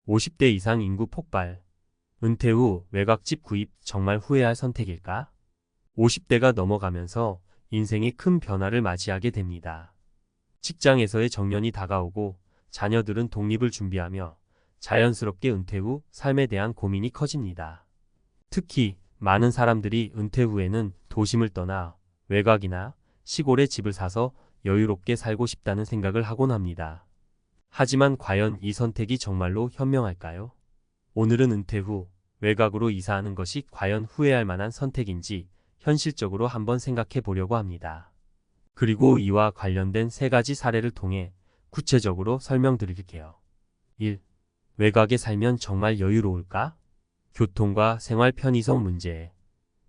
50대 이상 인구 폭발. 은퇴 후 외곽집 구입 정말 후회할 선택일까? 50대가 넘어가면서 인생이 큰 변화를 맞이하게 됩니다. 직장에서의 정년이 다가오고 자녀들은 독립을 준비하며 자연스럽게 은퇴 후 삶에 대한 고민이 커집니다. 특히 많은 사람들이 은퇴 후에는 도심을 떠나 외곽이나 시골에 집을 사서 여유롭게 살고 싶다는 생각을 하곤 합니다. 하지만 과연 이 선택이 정말로 현명할까요? 오늘은 은퇴 후 외곽으로 이사하는 것이 과연 후회할 만한 선택인지 현실적으로 한번 생각해 보려고 합니다. 그리고 이와 관련된 세 가지 사례를 통해 구체적으로 설명드릴게요. 1. 외곽에 살면 정말 여유로울까? 교통과 생활 편의성 문제.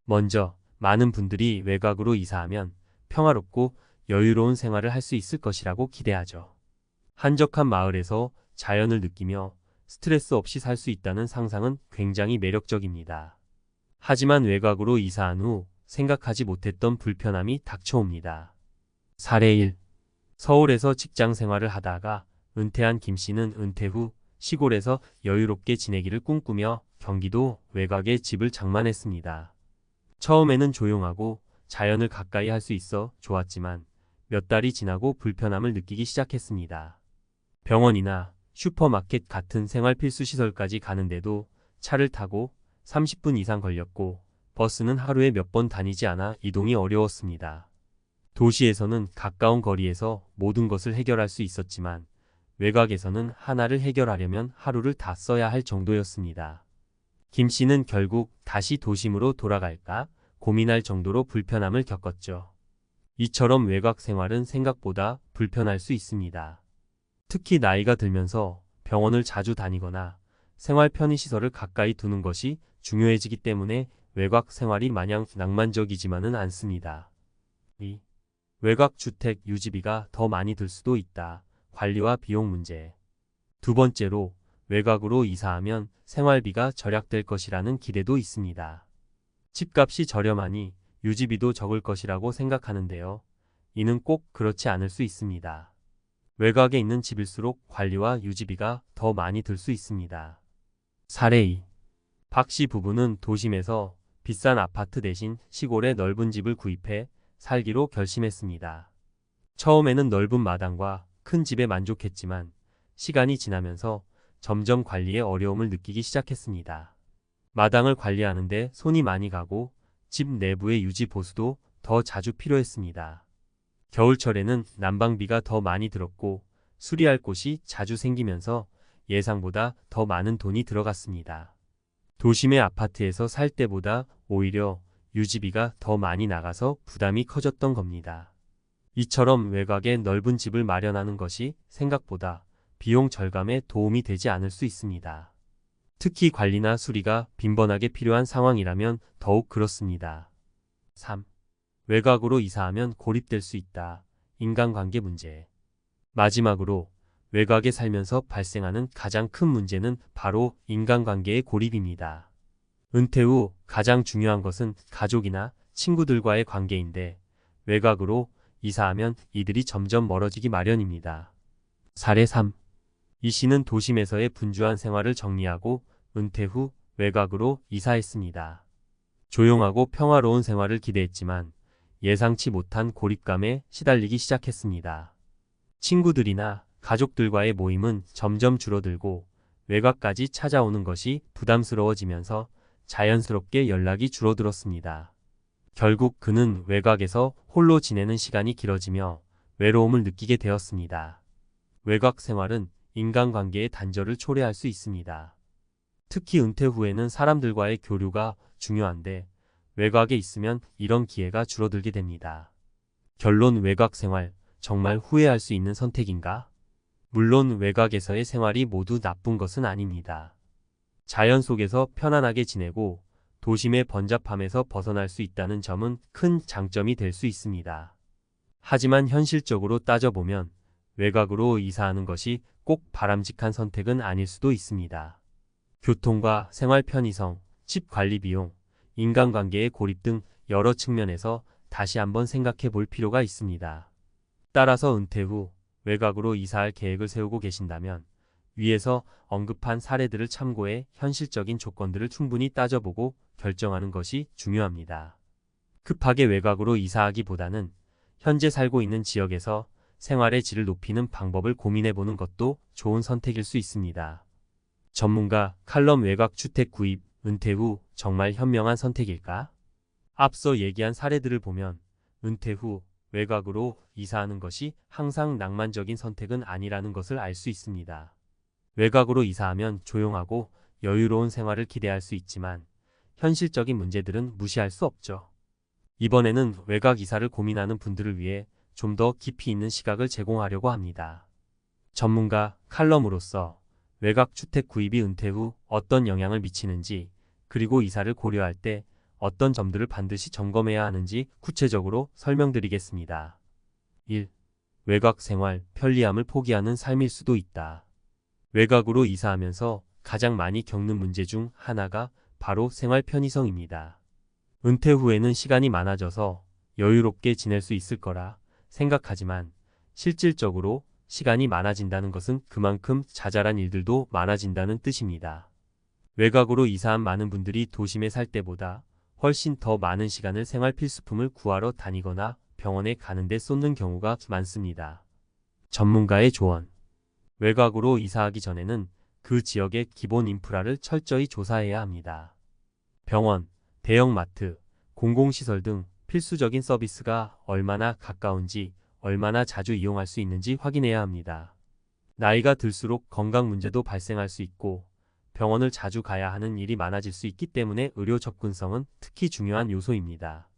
먼저, 많은 분들이 외곽으로 이사하면 평화롭고 여유로운 생활을 할 수 있을 것이라고 기대하죠. 한적한 마을에서 자연을 느끼며 스트레스 없이 살 수 있다는 상상은 굉장히 매력적입니다. 하지만 외곽으로 이사한 후 생각하지 못했던 불편함이 닥쳐옵니다. 사례 1. 서울에서 직장 생활을 하다가 은퇴한 김 씨는 은퇴 후 시골에서 여유롭게 지내기를 꿈꾸며 경기도 외곽에 집을 장만했습니다. 처음에는 조용하고 자연을 가까이 할 수 있어 좋았지만 몇 달이 지나고 불편함을 느끼기 시작했습니다. 병원이나 슈퍼마켓 같은 생활 필수 시설까지 가는데도 차를 타고 30분 이상 걸렸고 버스는 하루에 몇 번 다니지 않아 이동이 어려웠습니다. 도시에서는 가까운 거리에서 모든 것을 해결할 수 있었지만 외곽에서는 하나를 해결하려면 하루를 다 써야 할 정도였습니다. 김 씨는 결국 다시 도심으로 돌아갈까 고민할 정도로 불편함을 겪었죠. 이처럼 외곽 생활은 생각보다 불편할 수 있습니다. 특히 나이가 들면서 병원을 자주 다니거나 생활 편의시설을 가까이 두는 것이 중요해지기 때문에 외곽 생활이 마냥 낭만적이지만은 않습니다. 2. 외곽 주택 유지비가 더 많이 들 수도 있다. 관리와 비용 문제. 두 번째로, 외곽으로 이사하면 생활비가 절약될 것이라는 기대도 있습니다. 집값이 저렴하니 유지비도 적을 것이라고 생각하는데요. 이는 꼭 그렇지 않을 수 있습니다. 외곽에 있는 집일수록 관리와 유지비가 더 많이 들 수 있습니다. 사례 2. 박 씨 부부는 도심에서 비싼 아파트 대신 시골에 넓은 집을 구입해 살기로 결심했습니다. 처음에는 넓은 마당과 큰 집에 만족했지만 시간이 지나면서 점점 관리에 어려움을 느끼기 시작했습니다. 마당을 관리하는데 손이 많이 가고 집 내부의 유지 보수도 더 자주 필요했습니다. 겨울철에는 난방비가 더 많이 들었고 수리할 곳이 자주 생기면서 예상보다 더 많은 돈이 들어갔습니다. 도심의 아파트에서 살 때보다 오히려 유지비가 더 많이 나가서 부담이 커졌던 겁니다. 이처럼 외곽에 넓은 집을 마련하는 것이 생각보다 비용 절감에 도움이 되지 않을 수 있습니다. 특히 관리나 수리가 빈번하게 필요한 상황이라면 더욱 그렇습니다. 3. 외곽으로 이사하면 고립될 수 있다. 인간관계 문제. 마지막으로 외곽에 살면서 발생하는 가장 큰 문제는 바로 인간관계의 고립입니다. 은퇴 후 가장 중요한 것은 가족이나 친구들과의 관계인데 외곽으로 이사하면 이들이 점점 멀어지기 마련입니다. 사례 3. 이 씨는 도심에서의 분주한 생활을 정리하고 은퇴 후 외곽으로 이사했습니다. 조용하고 평화로운 생활을 기대했지만 예상치 못한 고립감에 시달리기 시작했습니다. 친구들이나 가족들과의 모임은 점점 줄어들고 외곽까지 찾아오는 것이 부담스러워지면서 자연스럽게 연락이 줄어들었습니다. 결국 그는 외곽에서 홀로 지내는 시간이 길어지며 외로움을 느끼게 되었습니다. 외곽 생활은 인간관계의 단절을 초래할 수 있습니다. 특히 은퇴 후에는 사람들과의 교류가 중요한데 외곽에 있으면 이런 기회가 줄어들게 됩니다. 결론, 외곽 생활 정말 후회할 수 있는 선택인가? 물론 외곽에서의 생활이 모두 나쁜 것은 아닙니다. 자연 속에서 편안하게 지내고 도심의 번잡함에서 벗어날 수 있다는 점은 큰 장점이 될 수 있습니다. 하지만 현실적으로 따져보면 외곽으로 이사하는 것이 꼭 바람직한 선택은 아닐 수도 있습니다. 교통과 생활 편의성, 집 관리 비용, 인간관계의 고립 등 여러 측면에서 다시 한번 생각해 볼 필요가 있습니다. 따라서 은퇴 후 외곽으로 이사할 계획을 세우고 계신다면 위에서 언급한 사례들을 참고해 현실적인 조건들을 충분히 따져보고 결정하는 것이 중요합니다. 급하게 외곽으로 이사하기보다는 현재 살고 있는 지역에서 생활의 질을 높이는 방법을 고민해보는 것도 좋은 선택일 수 있습니다. 전문가 칼럼 외곽 주택 구입, 은퇴 후 정말 현명한 선택일까? 앞서 얘기한 사례들을 보면 은퇴 후 외곽으로 이사하는 것이 항상 낭만적인 선택은 아니라는 것을 알 수 있습니다. 외곽으로 이사하면 조용하고 여유로운 생활을 기대할 수 있지만 현실적인 문제들은 무시할 수 없죠. 이번에는 외곽 이사를 고민하는 분들을 위해 좀 더 깊이 있는 시각을 제공하려고 합니다. 전문가 칼럼으로서 외곽 주택 구입이 은퇴 후 어떤 영향을 미치는지, 그리고 이사를 고려할 때 어떤 점들을 반드시 점검해야 하는지 구체적으로 설명드리겠습니다. 1. 외곽 생활, 편리함을 포기하는 삶일 수도 있다. 외곽으로 이사하면서 가장 많이 겪는 문제 중 하나가 바로 생활 편의성입니다. 은퇴 후에는 시간이 많아져서 여유롭게 지낼 수 있을 거라 생각하지만 실질적으로 시간이 많아진다는 것은 그만큼 자잘한 일들도 많아진다는 뜻입니다. 외곽으로 이사한 많은 분들이 도심에 살 때보다 훨씬 더 많은 시간을 생활 필수품을 구하러 다니거나 병원에 가는 데 쏟는 경우가 많습니다. 전문가의 조언. 외곽으로 이사하기 전에는 그 지역의 기본 인프라를 철저히 조사해야 합니다. 병원, 대형마트, 공공시설 등 필수적인 서비스가 얼마나 가까운지, 얼마나 자주 이용할 수 있는지 확인해야 합니다. 나이가 들수록 건강 문제도 발생할 수 있고 병원을 자주 가야 하는 일이 많아질 수 있기 때문에 의료 접근성은 특히 중요한 요소입니다.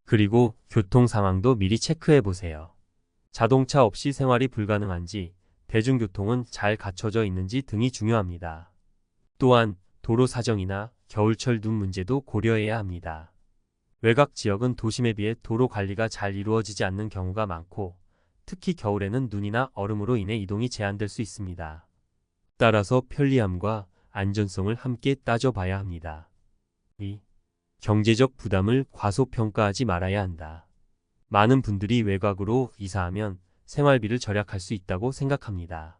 그리고 교통 상황도 미리 체크해 보세요. 자동차 없이 생활이 불가능한지, 대중교통은 잘 갖춰져 있는지 등이 중요합니다. 또한 도로 사정이나 겨울철 눈 문제도 고려해야 합니다. 외곽 지역은 도심에 비해 도로 관리가 잘 이루어지지 않는 경우가 많고 특히 겨울에는 눈이나 얼음으로 인해 이동이 제한될 수 있습니다. 따라서 편리함과 안전성을 함께 따져봐야 합니다. 2. 경제적 부담을 과소평가하지 말아야 한다. 많은 분들이 외곽으로 이사하면 생활비를 절약할 수 있다고 생각합니다.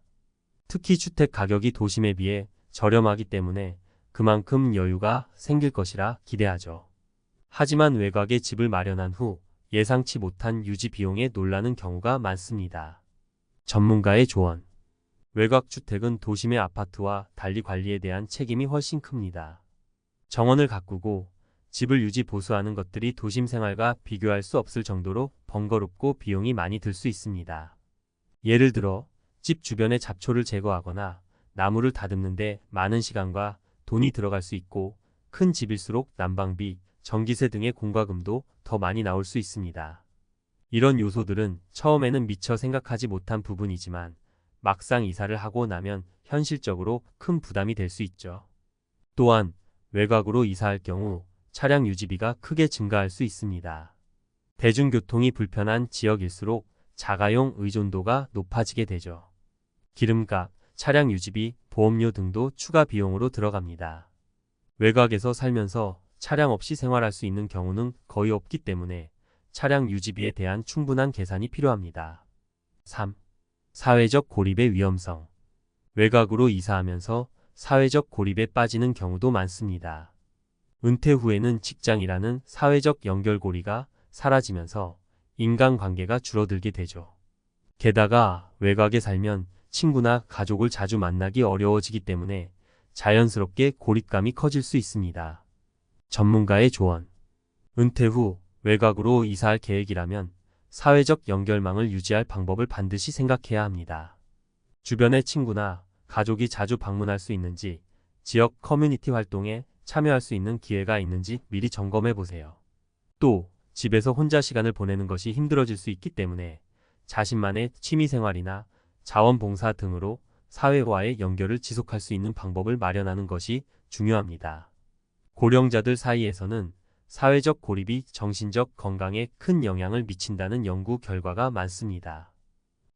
특히 주택 가격이 도심에 비해 저렴하기 때문에 그만큼 여유가 생길 것이라 기대하죠. 하지만 외곽에 집을 마련한 후 예상치 못한 유지 비용에 놀라는 경우가 많습니다. 전문가의 조언. 외곽 주택은 도심의 아파트와 달리 관리에 대한 책임이 훨씬 큽니다. 정원을 가꾸고 집을 유지 보수하는 것들이 도심 생활과 비교할 수 없을 정도로 번거롭고 비용이 많이 들 수 있습니다. 예를 들어 집 주변의 잡초를 제거하거나 나무를 다듬는 데 많은 시간과 돈이 들어갈 수 있고 큰 집일수록 난방비, 전기세 등의 공과금도 더 많이 나올 수 있습니다. 이런 요소들은 처음에는 미처 생각하지 못한 부분이지만 막상 이사를 하고 나면 현실적으로 큰 부담이 될 수 있죠. 또한 외곽으로 이사할 경우 차량 유지비가 크게 증가할 수 있습니다. 대중교통이 불편한 지역일수록 자가용 의존도가 높아지게 되죠. 기름값, 차량 유지비, 보험료 등도 추가 비용으로 들어갑니다. 외곽에서 살면서 차량 없이 생활할 수 있는 경우는 거의 없기 때문에 차량 유지비에 대한 충분한 계산이 필요합니다. 3. 사회적 고립의 위험성. 외곽으로 이사하면서 사회적 고립에 빠지는 경우도 많습니다. 은퇴 후에는 직장이라는 사회적 연결고리가 사라지면서 인간관계가 줄어들게 되죠. 게다가 외곽에 살면 친구나 가족을 자주 만나기 어려워지기 때문에 자연스럽게 고립감이 커질 수 있습니다. 전문가의 조언. 은퇴 후 외곽으로 이사할 계획이라면 사회적 연결망을 유지할 방법을 반드시 생각해야 합니다. 주변의 친구나 가족이 자주 방문할 수 있는지, 지역 커뮤니티 활동에 참여할 수 있는 기회가 있는지 미리 점검해 보세요. 또 집에서 혼자 시간을 보내는 것이 힘들어질 수 있기 때문에 자신만의 취미생활이나 자원봉사 등으로 사회와의 연결을 지속할 수 있는 방법을 마련하는 것이 중요합니다. 고령자들 사이에서는 사회적 고립이 정신적 건강에 큰 영향을 미친다는 연구 결과가 많습니다.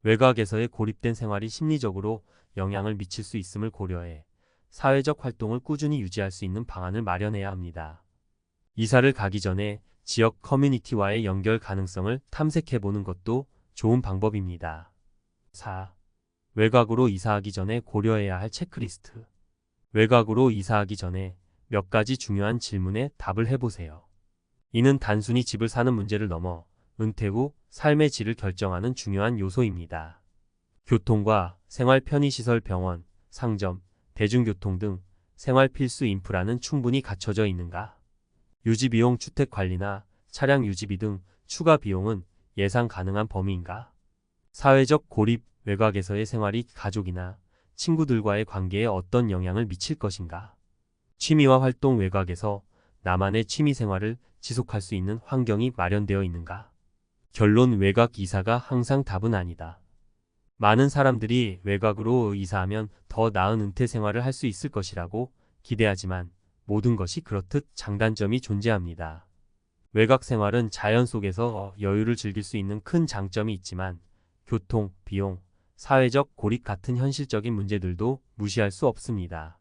외곽에서의 고립된 생활이 심리적으로 영향을 미칠 수 있음을 고려해 사회적 활동을 꾸준히 유지할 수 있는 방안을 마련해야 합니다. 이사를 가기 전에 지역 커뮤니티와의 연결 가능성을 탐색해 보는 것도 좋은 방법입니다. 4. 외곽으로 이사하기 전에 고려해야 할 체크리스트. 외곽으로 이사하기 전에 몇 가지 중요한 질문에 답을 해보세요. 이는 단순히 집을 사는 문제를 넘어 은퇴 후 삶의 질을 결정하는 중요한 요소입니다. 교통과 생활 편의시설 병원, 상점, 대중교통 등 생활 필수 인프라는 충분히 갖춰져 있는가? 유지비용 주택관리나 차량 유지비 등 추가 비용은 예상 가능한 범위인가? 사회적 고립, 외곽에서의 생활이 가족이나 친구들과의 관계에 어떤 영향을 미칠 것인가? 취미와 활동 외곽에서 나만의 취미 생활을 지속할 수 있는 환경이 마련되어 있는가? 결론 외곽 이사가 항상 답은 아니다. 많은 사람들이 외곽으로 이사하면 더 나은 은퇴 생활을 할 수 있을 것이라고 기대하지만 모든 것이 그렇듯 장단점이 존재합니다. 외곽 생활은 자연 속에서 여유를 즐길 수 있는 큰 장점이 있지만 교통, 비용, 사회적 고립 같은 현실적인 문제들도 무시할 수 없습니다.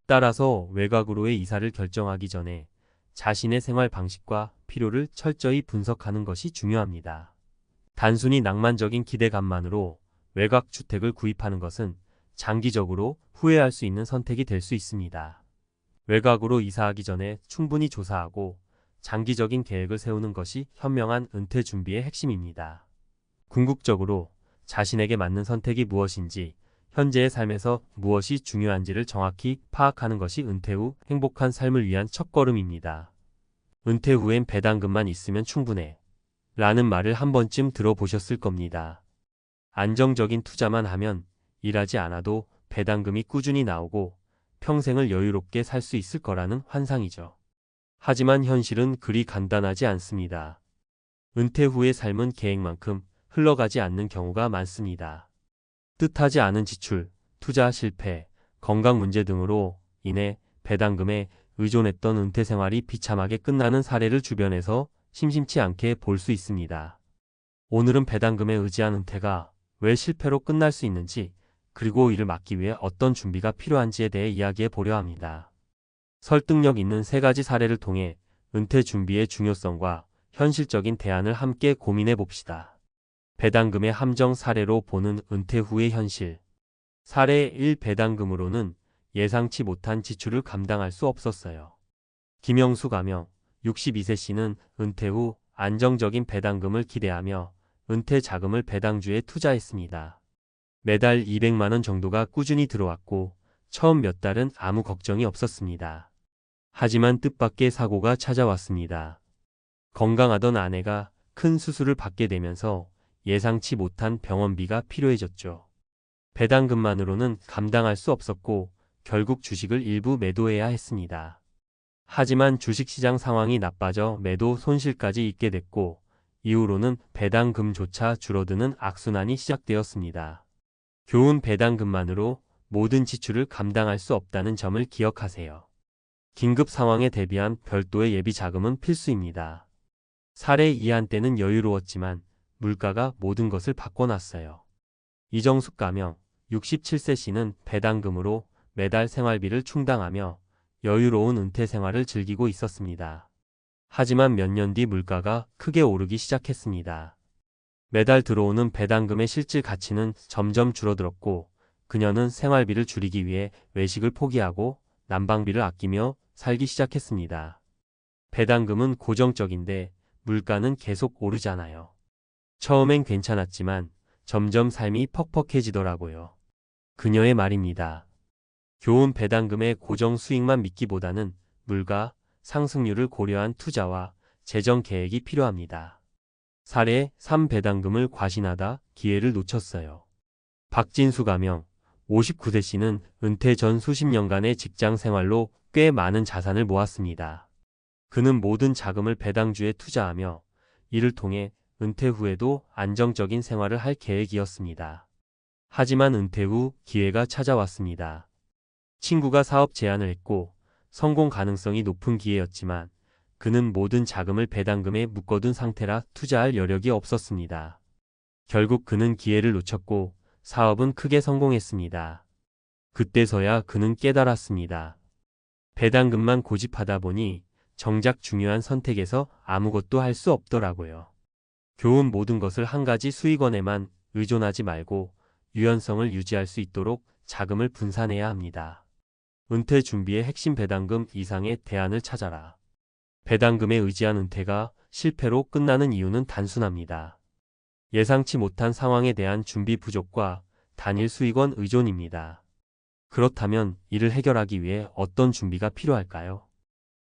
따라서 외곽으로의 이사를 결정하기 전에 자신의 생활 방식과 필요를 철저히 분석하는 것이 중요합니다. 단순히 낭만적인 기대감만으로 외곽 주택을 구입하는 것은 장기적으로 후회할 수 있는 선택이 될 수 있습니다. 외곽으로 이사하기 전에 충분히 조사하고 장기적인 계획을 세우는 것이 현명한 은퇴 준비의 핵심입니다. 궁극적으로 자신에게 맞는 선택이 무엇인지, 현재의 삶에서 무엇이 중요한지를 정확히 파악하는 것이 은퇴 후 행복한 삶을 위한 첫걸음입니다. 은퇴 후엔 배당금만 있으면 충분해. 라는 말을 한 번쯤 들어보셨을 겁니다. 안정적인 투자만 하면 일하지 않아도 배당금이 꾸준히 나오고 평생을 여유롭게 살 수 있을 거라는 환상이죠. 하지만 현실은 그리 간단하지 않습니다. 은퇴 후의 삶은 계획만큼 흘러가지 않는 경우가 많습니다. 뜻하지 않은 지출, 투자 실패, 건강 문제 등으로 인해 배당금에 의존했던 은퇴 생활이 비참하게 끝나는 사례를 주변에서 심심치 않게 볼 수 있습니다. 오늘은 배당금에 의지한 은퇴가 왜 실패로 끝날 수 있는지, 그리고 이를 막기 위해 어떤 준비가 필요한지에 대해 이야기해 보려 합니다. 설득력 있는 3가지 사례를 통해 은퇴 준비의 중요성과 현실적인 대안을 함께 고민해 봅시다. 배당금의 함정 사례로 보는 은퇴 후의 현실. 사례 1. 배당금으로는 예상치 못한 지출을 감당할 수 없었어요. 김영수 가명 62세 씨는 은퇴 후 안정적인 배당금을 기대하며 은퇴 자금을 배당주에 투자했습니다. 매달 200만 원 정도가 꾸준히 들어왔고 처음 몇 달은 아무 걱정이 없었습니다. 하지만 뜻밖의 사고가 찾아왔습니다. 건강하던 아내가 큰 수술을 받게 되면서 예상치 못한 병원비가 필요해졌죠. 배당금만으로는 감당할 수 없었고 결국 주식을 일부 매도해야 했습니다. 하지만 주식시장 상황이 나빠져 매도 손실까지 입게 됐고 이후로는 배당금조차 줄어드는 악순환이 시작되었습니다. 교훈: 배당금만으로 모든 지출을 감당할 수 없다는 점을 기억하세요. 긴급 상황에 대비한 별도의 예비 자금은 필수입니다. 사례 2. 한때는 여유로웠지만 물가가 모든 것을 바꿔놨어요. 이정숙 가명 67세 씨는 배당금으로 매달 생활비를 충당하며 여유로운 은퇴 생활을 즐기고 있었습니다. 하지만 몇 년 뒤 물가가 크게 오르기 시작했습니다. 매달 들어오는 배당금의 실질 가치는 점점 줄어들었고 그녀는 생활비를 줄이기 위해 외식을 포기하고 난방비를 아끼며 살기 시작했습니다. 배당금은 고정적인데 물가는 계속 오르잖아요. 처음엔 괜찮았지만 점점 삶이 퍽퍽해지더라고요. 그녀의 말입니다. 교훈: 배당금의 고정 수익만 믿기보다는 물가 상승률을 고려한 투자와 재정 계획이 필요합니다. 사례 3. 배당금을 과신하다 기회를 놓쳤어요. 박진수 가명 59세 씨는 은퇴 전 수십 년간의 직장 생활로 꽤 많은 자산을 모았습니다. 그는 모든 자금을 배당주에 투자하며 이를 통해 은퇴 후에도 안정적인 생활을 할 계획이었습니다. 하지만 은퇴 후 기회가 찾아왔습니다. 친구가 사업 제안을 했고 성공 가능성이 높은 기회였지만 그는 모든 자금을 배당금에 묶어둔 상태라 투자할 여력이 없었습니다. 결국 그는 기회를 놓쳤고 사업은 크게 성공했습니다. 그때서야 그는 깨달았습니다. 배당금만 고집하다 보니 정작 중요한 선택에서 아무것도 할 수 없더라고요. 교훈: 모든 것을 한 가지 수익원에만 의존하지 말고 유연성을 유지할 수 있도록 자금을 분산해야 합니다. 은퇴 준비의 핵심 배당금 이상의 대안을 찾아라. 배당금에 의지한 은퇴가 실패로 끝나는 이유는 단순합니다. 예상치 못한 상황에 대한 준비 부족과 단일 수익원 의존입니다. 그렇다면 이를 해결하기 위해 어떤 준비가 필요할까요?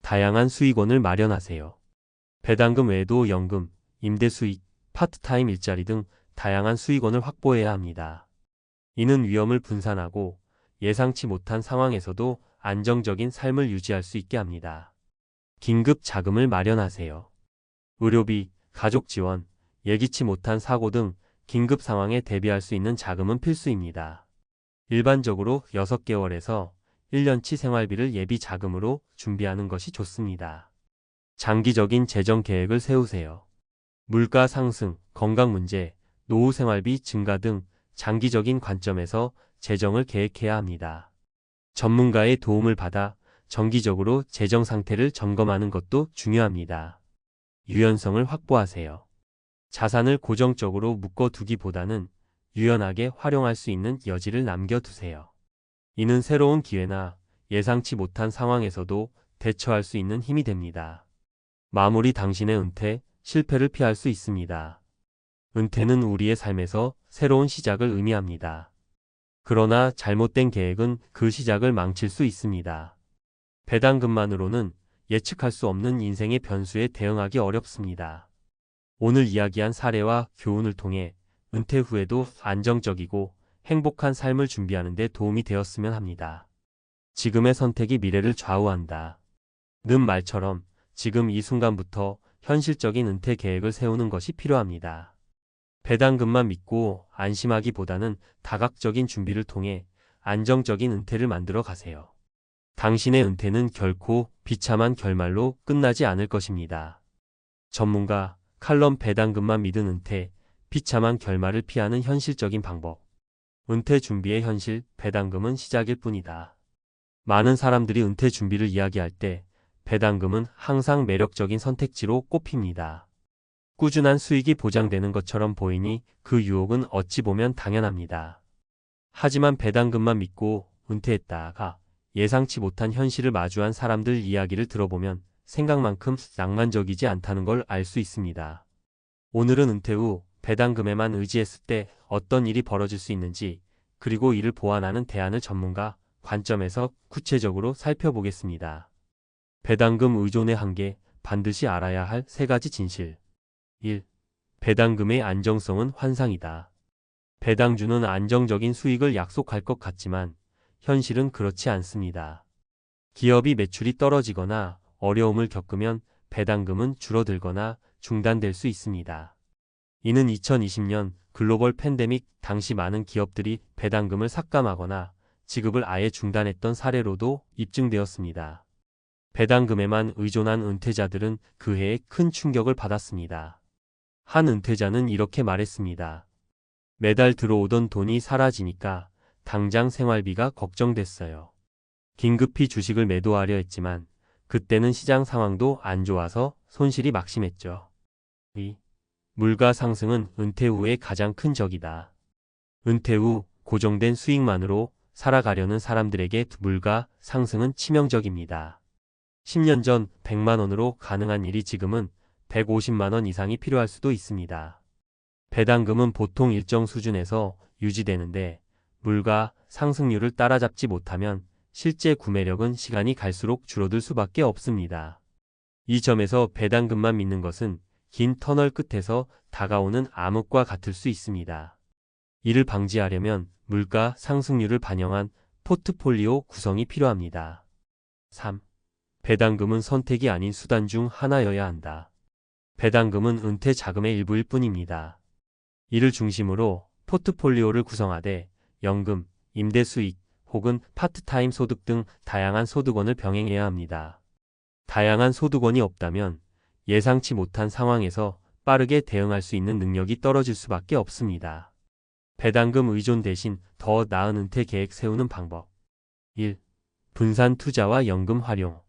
다양한 수익원을 마련하세요. 배당금 외에도 연금, 임대 수익, 파트타임 일자리 등 다양한 수익원을 확보해야 합니다. 이는 위험을 분산하고 예상치 못한 상황에서도 안정적인 삶을 유지할 수 있게 합니다. 긴급 자금을 마련하세요. 의료비, 가족 지원, 예기치 못한 사고 등 긴급 상황에 대비할 수 있는 자금은 필수입니다. 일반적으로 6개월에서 1년치 생활비를 예비 자금으로 준비하는 것이 좋습니다. 장기적인 재정 계획을 세우세요. 물가 상승, 건강 문제, 노후 생활비 증가 등 장기적인 관점에서 재정을 계획해야 합니다. 전문가의 도움을 받아 정기적으로 재정 상태를 점검하는 것도 중요합니다. 유연성을 확보하세요. 자산을 고정적으로 묶어두기보다는 유연하게 활용할 수 있는 여지를 남겨두세요. 이는 새로운 기회나 예상치 못한 상황에서도 대처할 수 있는 힘이 됩니다. 마무리 당신의 은퇴, 실패를 피할 수 있습니다. 은퇴는 우리의 삶에서 새로운 시작을 의미합니다. 그러나 잘못된 계획은 그 시작을 망칠 수 있습니다. 배당금만으로는 예측할 수 없는 인생의 변수에 대응하기 어렵습니다. 오늘 이야기한 사례와 교훈을 통해 은퇴 후에도 안정적이고 행복한 삶을 준비하는 데 도움이 되었으면 합니다. 지금의 선택이 미래를 좌우한다. 는 말처럼 지금 이 순간부터 현실적인 은퇴 계획을 세우는 것이 필요합니다. 배당금만 믿고 안심하기보다는 다각적인 준비를 통해 안정적인 은퇴를 만들어 가세요. 당신의 은퇴는 결코 비참한 결말로 끝나지 않을 것입니다. 전문가 칼럼 배당금만 믿은 은퇴, 비참한 결말을 피하는 현실적인 방법. 은퇴 준비의 현실, 배당금은 시작일 뿐이다. 많은 사람들이 은퇴 준비를 이야기할 때 배당금은 항상 매력적인 선택지로 꼽힙니다. 꾸준한 수익이 보장되는 것처럼 보이니 그 유혹은 어찌 보면 당연합니다. 하지만 배당금만 믿고 은퇴했다가 예상치 못한 현실을 마주한 사람들 이야기를 들어보면 생각만큼 낭만적이지 않다는 걸 알 수 있습니다. 오늘은 은퇴 후 배당금에만 의지했을 때 어떤 일이 벌어질 수 있는지, 그리고 이를 보완하는 대안을 전문가 관점에서 구체적으로 살펴보겠습니다. 배당금 의존의 한계, 반드시 알아야 할 3가지 진실. 1. 배당금의 안정성은 환상이다. 배당주는 안정적인 수익을 약속할 것 같지만 현실은 그렇지 않습니다. 기업이 매출이 떨어지거나 어려움을 겪으면 배당금은 줄어들거나 중단될 수 있습니다. 이는 2020년 글로벌 팬데믹 당시 많은 기업들이 배당금을 삭감하거나 지급을 아예 중단했던 사례로도 입증되었습니다. 배당금에만 의존한 은퇴자들은 그 해에 큰 충격을 받았습니다. 한 은퇴자는 이렇게 말했습니다. 매달 들어오던 돈이 사라지니까 당장 생활비가 걱정됐어요. 긴급히 주식을 매도하려 했지만 그때는 시장 상황도 안 좋아서 손실이 막심했죠. 2. 물가 상승은 은퇴 후의 가장 큰 적이다. 은퇴 후 고정된 수익만으로 살아가려는 사람들에게 물가 상승은 치명적입니다. 10년 전 100만 원으로 가능한 일이 지금은 150만 원 이상이 필요할 수도 있습니다. 배당금은 보통 일정 수준에서 유지되는데 물가 상승률을 따라잡지 못하면 실제 구매력은 시간이 갈수록 줄어들 수밖에 없습니다. 이 점에서 배당금만 믿는 것은 긴 터널 끝에서 다가오는 암흑과 같을 수 있습니다. 이를 방지하려면 물가 상승률을 반영한 포트폴리오 구성이 필요합니다. 3. 배당금은 선택이 아닌 수단 중 하나여야 한다. 배당금은 은퇴 자금의 일부일 뿐입니다. 이를 중심으로 포트폴리오를 구성하되 연금, 임대 수익, 혹은 파트타임 소득 등 다양한 소득원을 병행해야 합니다. 다양한 소득원이 없다면 예상치 못한 상황에서 빠르게 대응할 수 있는 능력이 떨어질 수밖에 없습니다. 배당금 의존 대신 더 나은 은퇴 계획 세우는 방법. 1. 분산 투자와 연금 활용.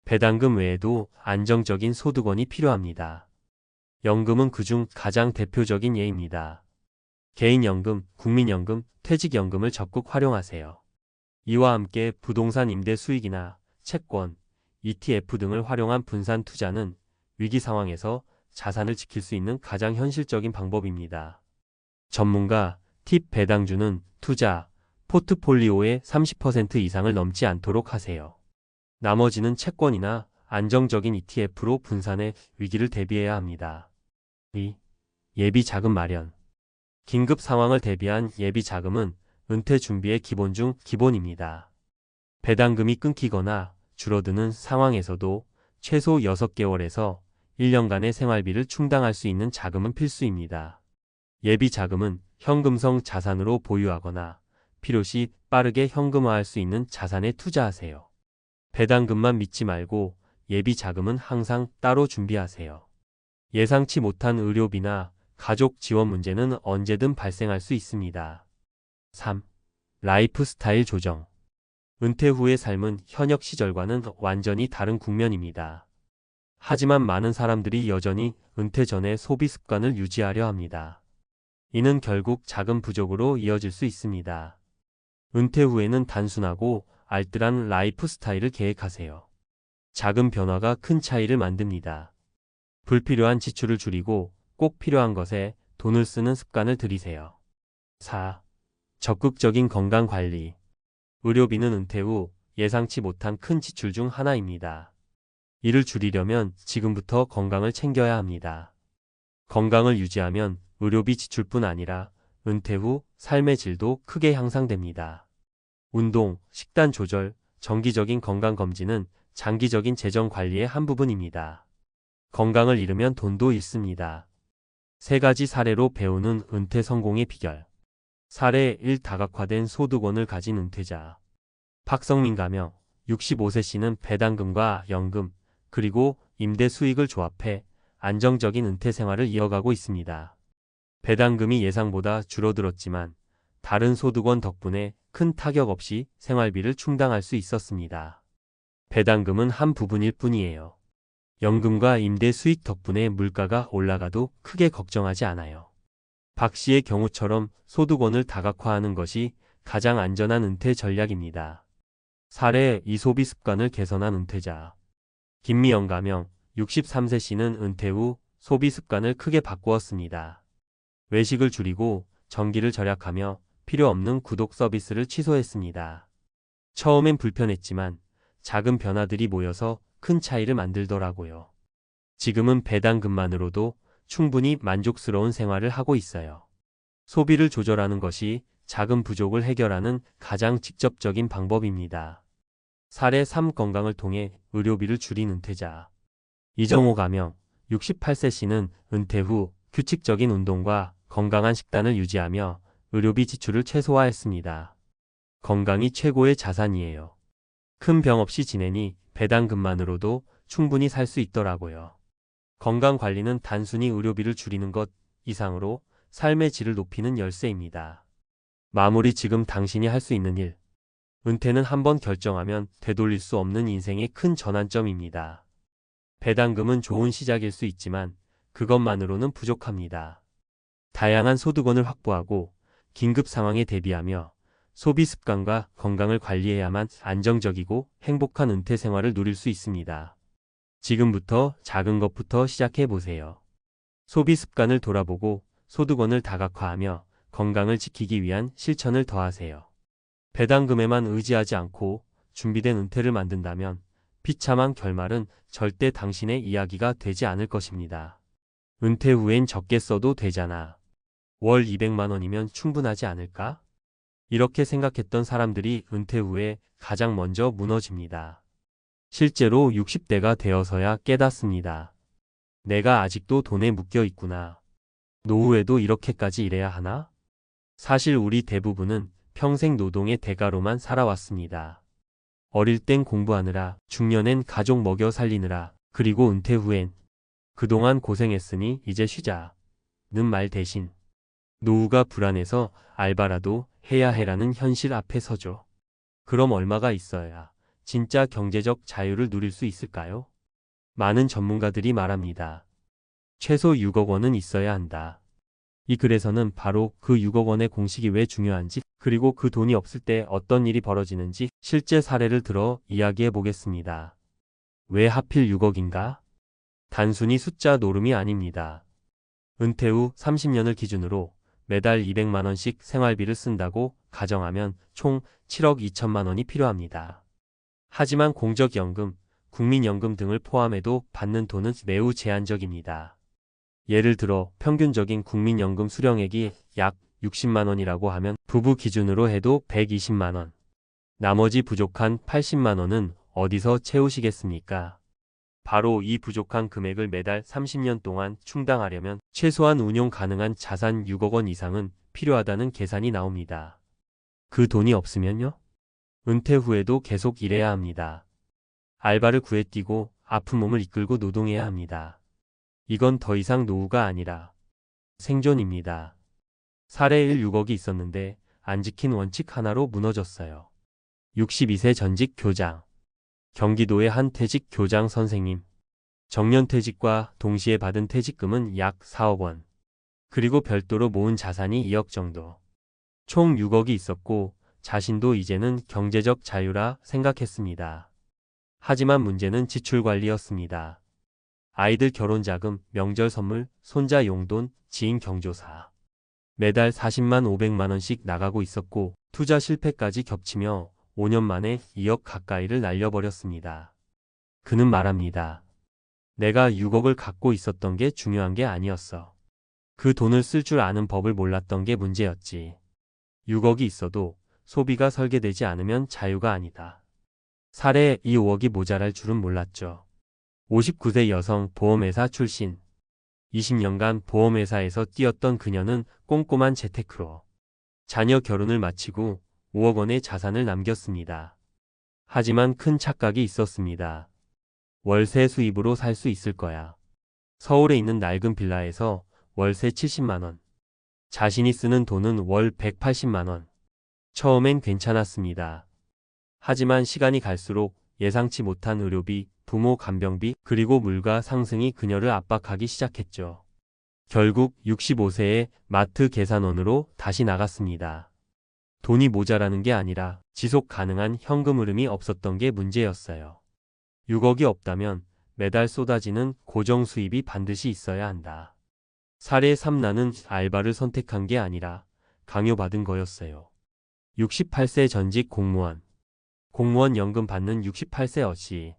배당금 외에도 안정적인 소득원이 필요합니다. 연금은 그중 가장 대표적인 예입니다. 개인연금, 국민연금, 퇴직연금을 적극 활용하세요. 이와 함께 부동산 임대 수익이나 채권, ETF 등을 활용한 분산 투자는 위기 상황에서 자산을 지킬 수 있는 가장 현실적인 방법입니다. 전문가 팁 배당주는 투자 포트폴리오의 30% 이상을 넘지 않도록 하세요. 나머지는 채권이나 안정적인 ETF로 분산해 위기를 대비해야 합니다. 2. 예비 자금 마련. 긴급 상황을 대비한 예비 자금은 은퇴 준비의 기본 중 기본입니다. 배당금이 끊기거나 줄어드는 상황에서도 최소 6개월에서 1년간의 생활비를 충당할 수 있는 자금은 필수입니다. 예비 자금은 현금성 자산으로 보유하거나 필요시 빠르게 현금화할 수 있는 자산에 투자하세요. 배당금만 믿지 말고 예비 자금은 항상 따로 준비하세요. 예상치 못한 의료비나 가족 지원 문제는 언제든 발생할 수 있습니다. 3. 라이프 스타일 조정. 은퇴 후의 삶은 현역 시절과는 완전히 다른 국면입니다. 하지만 많은 사람들이 여전히 은퇴 전에 소비 습관을 유지하려 합니다. 이는 결국 자금 부족으로 이어질 수 있습니다. 은퇴 후에는 단순하고 알뜰한 라이프 스타일을 계획하세요. 작은 변화가 큰 차이를 만듭니다. 불필요한 지출을 줄이고 꼭 필요한 것에 돈을 쓰는 습관을 들이세요. 4. 적극적인 건강 관리. 의료비는 은퇴 후 예상치 못한 큰 지출 중 하나입니다. 이를 줄이려면 지금부터 건강을 챙겨야 합니다. 건강을 유지하면 의료비 지출뿐 아니라 은퇴 후 삶의 질도 크게 향상됩니다. 운동, 식단 조절, 정기적인 건강검진은 장기적인 재정 관리의 한 부분입니다. 건강을 잃으면 돈도 잃습니다. 3가지 사례로 배우는 은퇴 성공의 비결. 사례 1. 다각화된 소득원을 가진 은퇴자. 박성민 가명. 65세 씨는 배당금과 연금, 그리고 임대 수익을 조합해 안정적인 은퇴 생활을 이어가고 있습니다. 배당금이 예상보다 줄어들었지만 다른 소득원 덕분에 큰 타격 없이 생활비를 충당할 수 있었습니다. 배당금은 한 부분일 뿐이에요. 연금과 임대 수익 덕분에 물가가 올라가도 크게 걱정하지 않아요. 박 씨의 경우처럼 소득원을 다각화하는 것이 가장 안전한 은퇴 전략입니다. 사례 2. 소비 습관을 개선한 은퇴자. 김미영 가명. 63세 씨는 은퇴 후 소비 습관을 크게 바꾸었습니다. 외식을 줄이고 전기를 절약하며 필요 없는 구독 서비스를 취소했습니다. 처음엔 불편했지만 작은 변화들이 모여서 큰 차이를 만들더라고요. 지금은 배당금만으로도 충분히 만족스러운 생활을 하고 있어요. 소비를 조절하는 것이 작은 부족을 해결하는 가장 직접적인 방법입니다. 사례 3. 건강을 통해 의료비를 줄인 은퇴자. 이정호 가명. 68세 씨는 은퇴 후 규칙적인 운동과 건강한 식단을 유지하며 의료비 지출을 최소화했습니다. 건강이 최고의 자산이에요. 큰 병 없이 지내니 배당금만으로도 충분히 살 수 있더라고요. 건강관리는 단순히 의료비를 줄이는 것 이상으로 삶의 질을 높이는 열쇠입니다. 마무리. 지금 당신이 할 수 있는 일. 은퇴는 한번 결정하면 되돌릴 수 없는 인생의 큰 전환점입니다. 배당금은 좋은 시작일 수 있지만 그것만으로는 부족합니다. 다양한 소득원을 확보하고 긴급 상황에 대비하며 소비 습관과 건강을 관리해야만 안정적이고 행복한 은퇴 생활을 누릴 수 있습니다. 지금부터 작은 것부터 시작해 보세요. 소비 습관을 돌아보고 소득원을 다각화하며 건강을 지키기 위한 실천을 더하세요. 배당금에만 의지하지 않고 준비된 은퇴를 만든다면 비참한 결말은 절대 당신의 이야기가 되지 않을 것입니다. 은퇴 후엔 적게 써도 되잖아. 월 200만 원이면 충분하지 않을까? 이렇게 생각했던 사람들이 은퇴 후에 가장 먼저 무너집니다. 실제로 60대가 되어서야 깨닫습니다. 내가 아직도 돈에 묶여 있구나. 노후에도 이렇게까지 일해야 하나? 사실 우리 대부분은 평생 노동의 대가로만 살아왔습니다. 어릴 땐 공부하느라, 중년엔 가족 먹여 살리느라, 그리고 은퇴 후엔 그동안 고생했으니 이제 쉬자. 는 말 대신 노후가 불안해서 알바라도 해야 해라는 현실 앞에 서죠. 그럼 얼마가 있어야 진짜 경제적 자유를 누릴 수 있을까요? 많은 전문가들이 말합니다. 최소 6억 원은 있어야 한다. 이 글에서는 바로 그 6억 원의 공식이 왜 중요한지, 그리고 그 돈이 없을 때 어떤 일이 벌어지는지 실제 사례를 들어 이야기해 보겠습니다. 왜 하필 6억인가? 단순히 숫자 노름이 아닙니다. 은퇴 후 30년을 기준으로 매달 200만 원씩 생활비를 쓴다고 가정하면 총 7억 2천만 원이 필요합니다. 하지만 공적연금, 국민연금 등을 포함해도 받는 돈은 매우 제한적입니다. 예를 들어 평균적인 국민연금 수령액이 약 60만 원이라고 하면 부부 기준으로 해도 120만 원. 나머지 부족한 80만 원은 어디서 채우시겠습니까? 바로 이 부족한 금액을 매달 30년 동안 충당하려면 최소한 운용 가능한 자산 6억 원 이상은 필요하다는 계산이 나옵니다. 그 돈이 없으면요? 은퇴 후에도 계속 일해야 합니다. 알바를 구해 뛰고 아픈 몸을 이끌고 노동해야 합니다. 이건 더 이상 노후가 아니라 생존입니다. 사례 1 6억이 있었는데 안 지킨 원칙 하나로 무너졌어요. 62세 전직 교장. 경기도의 한 퇴직 교장 선생님. 정년퇴직과 동시에 받은 퇴직금은 약 4억 원. 그리고 별도로 모은 자산이 2억 정도. 총 6억이 있었고 자신도 이제는 경제적 자유라 생각했습니다. 하지만 문제는 지출 관리였습니다. 아이들 결혼 자금, 명절 선물, 손자 용돈, 지인 경조사. 매달 40만 500만 원씩 나가고 있었고 투자 실패까지 겹치며 5년 만에 2억 가까이를 날려버렸습니다. 그는 말합니다. 내가 6억을 갖고 있었던 게 중요한 게 아니었어. 그 돈을 쓸 줄 아는 법을 몰랐던 게 문제였지. 6억이 있어도 소비가 설계되지 않으면 자유가 아니다. 사례 이 5억이 모자랄 줄은 몰랐죠. 59세 여성 보험회사 출신. 20년간 보험회사에서 뛰었던 그녀는 꼼꼼한 재테크로 자녀 결혼을 마치고 5억 원의 자산을 남겼습니다. 하지만 큰 착각이 있었습니다. 월세 수입으로 살 수 있을 거야. 서울에 있는 낡은 빌라에서 월세 70만 원. 자신이 쓰는 돈은 월 180만 원. 처음엔 괜찮았습니다. 하지만 시간이 갈수록 예상치 못한 의료비, 부모 간병비, 그리고 물가 상승이 그녀를 압박하기 시작했죠. 결국 65세에 마트 계산원으로 다시 나갔습니다. 돈이 모자라는 게 아니라 지속 가능한 현금 흐름이 없었던 게 문제였어요. 6억이 없다면 매달 쏟아지는 고정 수입이 반드시 있어야 한다. 사례 3 나는 알바를 선택한 게 아니라 강요받은 거였어요. 68세 전직 공무원. 공무원 연금 받는 68세 어씨.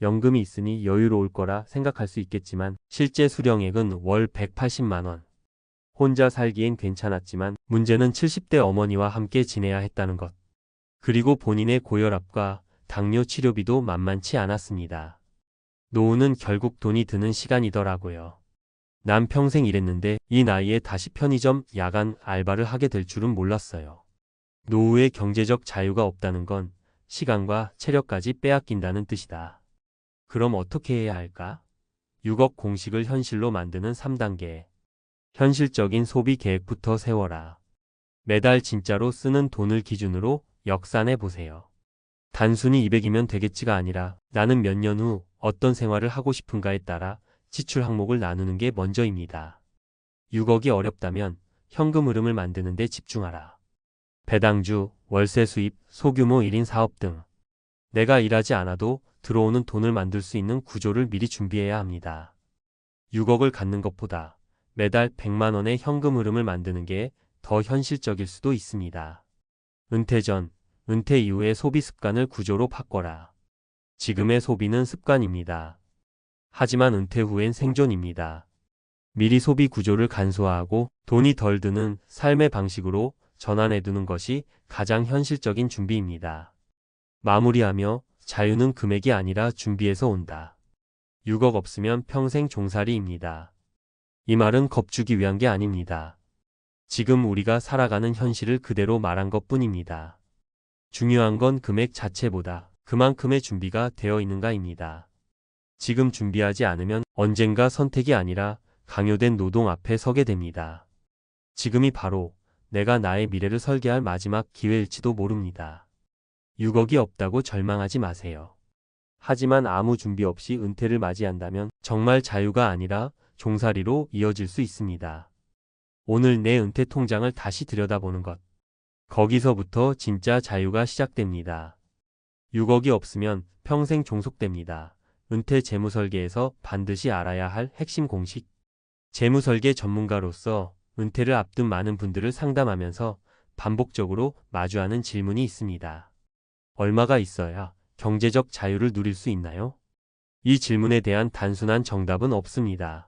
연금이 있으니 여유로울 거라 생각할 수 있겠지만 실제 수령액은 월 180만 원. 혼자 살기엔 괜찮았지만 문제는 70대 어머니와 함께 지내야 했다는 것. 그리고 본인의 고혈압과 당뇨 치료비도 만만치 않았습니다. 노후는 결국 돈이 드는 시간이더라고요. 난 평생 일했는데 이 나이에 다시 편의점, 야간 알바를 하게 될 줄은 몰랐어요. 노후에 경제적 자유가 없다는 건 시간과 체력까지 빼앗긴다는 뜻이다. 그럼 어떻게 해야 할까? 6억 공식을 현실로 만드는 3단계. 현실적인 소비 계획부터 세워라. 매달 진짜로 쓰는 돈을 기준으로 역산해 보세요. 단순히 200이면 되겠지가 아니라 나는 몇 년 후 어떤 생활을 하고 싶은가에 따라 지출 항목을 나누는 게 먼저입니다. 6억이 어렵다면 현금 흐름을 만드는 데 집중하라. 배당주, 월세 수입, 소규모 1인 사업 등 내가 일하지 않아도 들어오는 돈을 만들 수 있는 구조를 미리 준비해야 합니다. 6억을 갖는 것보다 매달 100만 원의 현금 흐름을 만드는 게 더 현실적일 수도 있습니다. 은퇴 전, 은퇴 이후의 소비 습관을 구조로 바꿔라. 지금의 소비는 습관입니다. 하지만 은퇴 후엔 생존입니다. 미리 소비 구조를 간소화하고 돈이 덜 드는 삶의 방식으로 전환해두는 것이 가장 현실적인 준비입니다. 마무리하며 자유는 금액이 아니라 준비에서 온다. 6억 없으면 평생 종살이입니다. 이 말은 겁주기 위한 게 아닙니다. 지금 우리가 살아가는 현실을 그대로 말한 것뿐입니다. 중요한 건 금액 자체보다 그만큼의 준비가 되어 있는가입니다. 지금 준비하지 않으면 언젠가 선택이 아니라 강요된 노동 앞에 서게 됩니다. 지금이 바로 내가 나의 미래를 설계할 마지막 기회일지도 모릅니다. 6억이 없다고 절망하지 마세요. 하지만 아무 준비 없이 은퇴를 맞이한다면 정말 자유가 아니라 종살이로 이어질 수 있습니다. 오늘 내 은퇴 통장을 다시 들여다보는 것. 거기서부터 진짜 자유가 시작됩니다. 6억이 없으면 평생 종속됩니다. 은퇴 재무설계에서 반드시 알아야 할 핵심 공식. 재무설계 전문가로서 은퇴를 앞둔 많은 분들을 상담하면서 반복적으로 마주하는 질문이 있습니다. 얼마가 있어야 경제적 자유를 누릴 수 있나요? 이 질문에 대한 단순한 정답은 없습니다.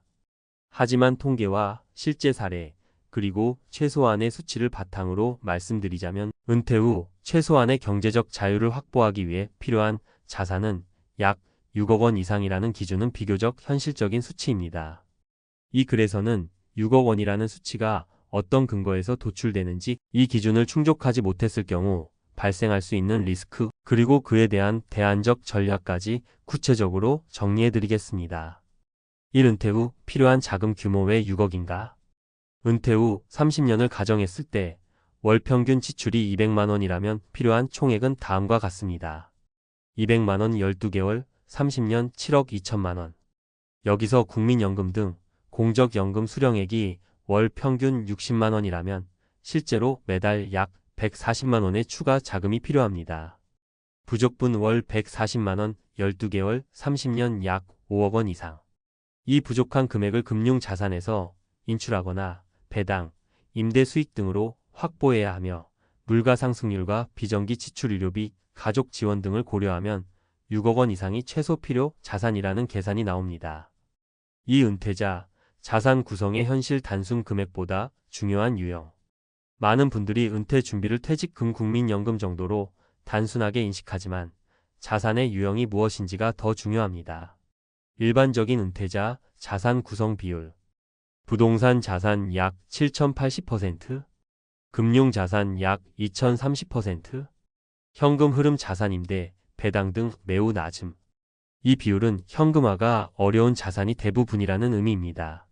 하지만 통계와 실제 사례, 그리고 최소한의 수치를 바탕으로 말씀드리자면 은퇴 후 최소한의 경제적 자유를 확보하기 위해 필요한 자산은 약 6억 원 이상이라는 기준은 비교적 현실적인 수치입니다. 이 글에서는 6억 원이라는 수치가 어떤 근거에서 도출되는지, 이 기준을 충족하지 못했을 경우 발생할 수 있는 리스크, 그리고 그에 대한 대안적 전략까지 구체적으로 정리해드리겠습니다. 1. 은퇴 후 필요한 자금 규모 왜 6억인가? 은퇴 후 30년을 가정했을 때 월 평균 지출이 200만 원이라면 필요한 총액은 다음과 같습니다. 200만 원 12개월, 30년 7억 2천만 원. 여기서 국민연금 등 공적연금 수령액이 월 평균 60만 원이라면 실제로 매달 약 140만 원의 추가 자금이 필요합니다. 부족분 월 140만 원, 12개월, 30년 약 5억 원 이상. 이 부족한 금액을 금융자산에서 인출하거나 배당, 임대 수익 등으로 확보해야 하며, 물가상승률과 비정기 지출의료비, 가족 지원 등을 고려하면 6억 원 이상이 최소 필요 자산이라는 계산이 나옵니다. 이 은퇴자 자산 구성의 현실 단순 금액보다 중요한 유형. 많은 분들이 은퇴 준비를 퇴직금 국민연금 정도로 단순하게 인식하지만 자산의 유형이 무엇인지가 더 중요합니다. 일반적인 은퇴자 자산 구성 비율. 부동산 자산 약 7,080%, 금융자산 약 2,030%, 현금 흐름 자산임대, 배당 등 매우 낮음. 이 비율은 현금화가 어려운 자산이 대부분이라는 의미입니다.